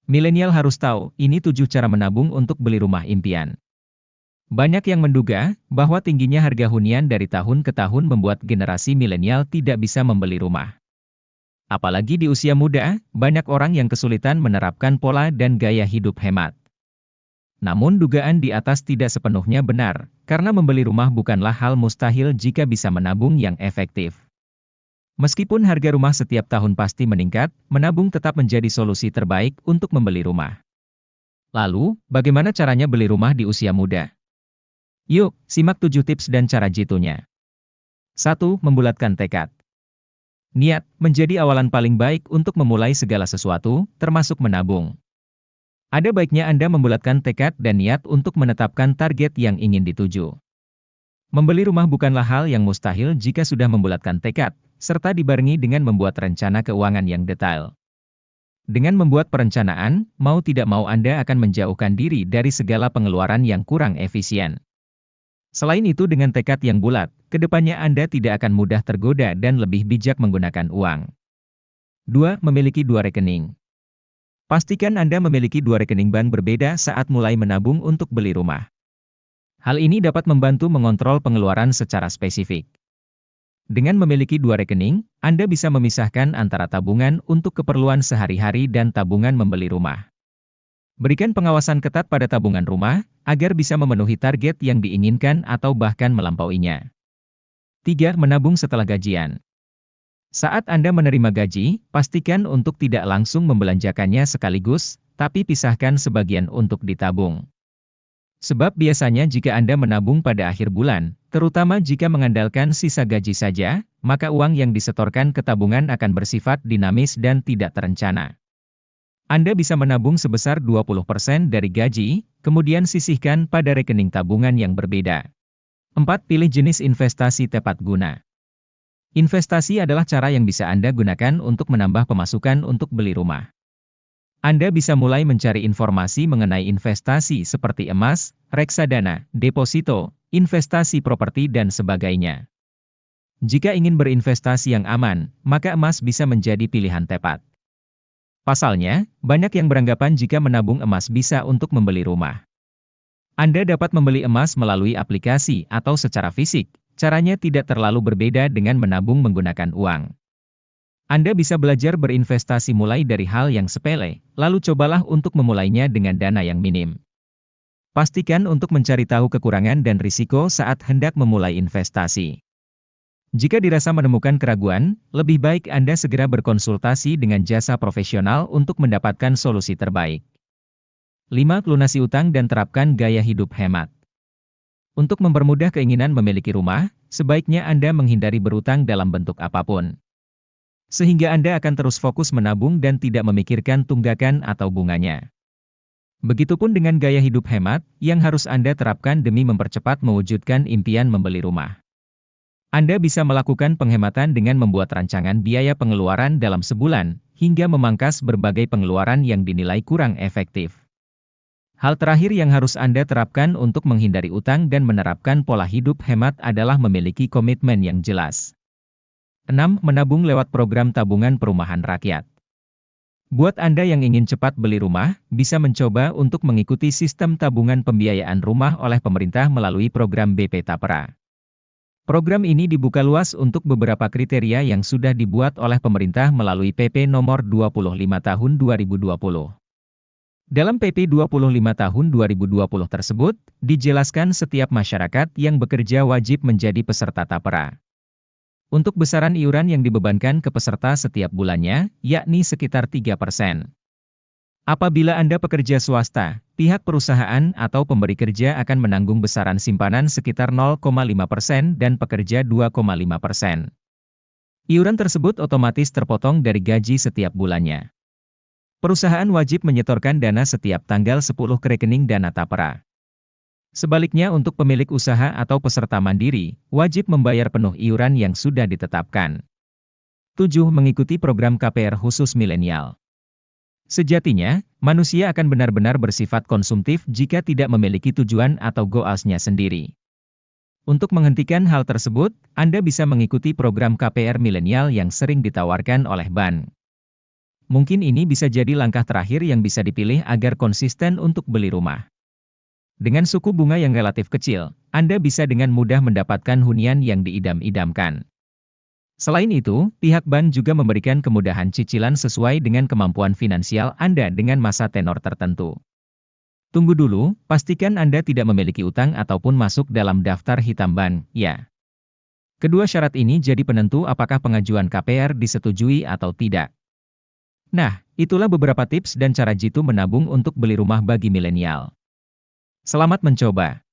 Milenial harus tahu, ini 7 cara menabung untuk beli rumah impian. Banyak yang menduga bahwa tingginya harga hunian dari tahun ke tahun membuat generasi milenial tidak bisa membeli rumah. Apalagi di usia muda, banyak orang yang kesulitan menerapkan pola dan gaya hidup hemat. Namun dugaan di atas tidak sepenuhnya benar, karena membeli rumah bukanlah hal mustahil jika bisa menabung yang efektif. Meskipun harga rumah setiap tahun pasti meningkat, menabung tetap menjadi solusi terbaik untuk membeli rumah. Lalu, bagaimana caranya beli rumah di usia muda? Yuk, simak 7 tips dan cara jitunya. 1. Membulatkan tekad. Niat menjadi awalan paling baik untuk memulai segala sesuatu, termasuk menabung. Ada baiknya Anda membulatkan tekad dan niat untuk menetapkan target yang ingin dituju. Membeli rumah bukanlah hal yang mustahil jika sudah membulatkan tekad, serta dibarengi dengan membuat rencana keuangan yang detail. Dengan membuat perencanaan, mau tidak mau Anda akan menjauhkan diri dari segala pengeluaran yang kurang efisien. Selain itu dengan tekad yang bulat, kedepannya Anda tidak akan mudah tergoda dan lebih bijak menggunakan uang. 2. Memiliki 2 rekening. Pastikan Anda memiliki 2 rekening bank berbeda saat mulai menabung untuk beli rumah. Hal ini dapat membantu mengontrol pengeluaran secara spesifik. Dengan memiliki 2 rekening, Anda bisa memisahkan antara tabungan untuk keperluan sehari-hari dan tabungan membeli rumah. Berikan pengawasan ketat pada tabungan rumah, agar bisa memenuhi target yang diinginkan atau bahkan melampauinya. 3. Menabung setelah gajian. Saat Anda menerima gaji, pastikan untuk tidak langsung membelanjakannya sekaligus, tapi pisahkan sebagian untuk ditabung. Sebab biasanya jika Anda menabung pada akhir bulan, terutama jika mengandalkan sisa gaji saja, maka uang yang disetorkan ke tabungan akan bersifat dinamis dan tidak terencana. Anda bisa menabung sebesar 20% dari gaji, kemudian sisihkan pada rekening tabungan yang berbeda. 4. Pilih jenis investasi tepat guna. Investasi adalah cara yang bisa Anda gunakan untuk menambah pemasukan untuk beli rumah. Anda bisa mulai mencari informasi mengenai investasi seperti emas, reksadana, deposito, investasi properti dan sebagainya. Jika ingin berinvestasi yang aman, maka emas bisa menjadi pilihan tepat. Pasalnya, banyak yang beranggapan jika menabung emas bisa untuk membeli rumah. Anda dapat membeli emas melalui aplikasi atau secara fisik, caranya tidak terlalu berbeda dengan menabung menggunakan uang. Anda bisa belajar berinvestasi mulai dari hal yang sepele, lalu cobalah untuk memulainya dengan dana yang minim. Pastikan untuk mencari tahu kekurangan dan risiko saat hendak memulai investasi. Jika dirasa menemukan keraguan, lebih baik Anda segera berkonsultasi dengan jasa profesional untuk mendapatkan solusi terbaik. 5. Lunasi utang dan terapkan gaya hidup hemat. Untuk mempermudah keinginan memiliki rumah, sebaiknya Anda menghindari berutang dalam bentuk apapun. Sehingga Anda akan terus fokus menabung dan tidak memikirkan tunggakan atau bunganya. Begitupun dengan gaya hidup hemat, yang harus Anda terapkan demi mempercepat mewujudkan impian membeli rumah. Anda bisa melakukan penghematan dengan membuat rancangan biaya pengeluaran dalam sebulan, hingga memangkas berbagai pengeluaran yang dinilai kurang efektif. Hal terakhir yang harus Anda terapkan untuk menghindari utang dan menerapkan pola hidup hemat adalah memiliki komitmen yang jelas. 6. Menabung lewat program tabungan perumahan rakyat. Buat Anda yang ingin cepat beli rumah, bisa mencoba untuk mengikuti sistem tabungan pembiayaan rumah oleh pemerintah melalui program BP Tapera. Program ini dibuka luas untuk beberapa kriteria yang sudah dibuat oleh pemerintah melalui PP Nomor 25 Tahun 2020. Dalam PP 25 Tahun 2020 tersebut, dijelaskan setiap masyarakat yang bekerja wajib menjadi peserta Tapera. Untuk besaran iuran yang dibebankan ke peserta setiap bulannya, yakni sekitar 3%. Apabila Anda pekerja swasta, pihak perusahaan atau pemberi kerja akan menanggung besaran simpanan sekitar 0,5% dan pekerja 2,5%. Iuran tersebut otomatis terpotong dari gaji setiap bulannya. Perusahaan wajib menyetorkan dana setiap tanggal 10 ke rekening dana Tapera. Sebaliknya untuk pemilik usaha atau peserta mandiri, wajib membayar penuh iuran yang sudah ditetapkan. 7. Mengikuti program KPR khusus milenial. Sejatinya, manusia akan benar-benar bersifat konsumtif jika tidak memiliki tujuan atau goalsnya sendiri. Untuk menghentikan hal tersebut, Anda bisa mengikuti program KPR milenial yang sering ditawarkan oleh bank. mungkin ini bisa jadi langkah terakhir yang bisa dipilih agar konsisten untuk beli rumah. Dengan suku bunga yang relatif kecil, Anda bisa dengan mudah mendapatkan hunian yang diidam-idamkan. Selain itu, pihak bank juga memberikan kemudahan cicilan sesuai dengan kemampuan finansial Anda dengan masa tenor tertentu. Tunggu dulu, pastikan Anda tidak memiliki utang ataupun masuk dalam daftar hitam bank, ya. Kedua syarat ini jadi penentu apakah pengajuan KPR disetujui atau tidak. Nah, itulah beberapa tips dan cara jitu menabung untuk beli rumah bagi milenial. Selamat mencoba.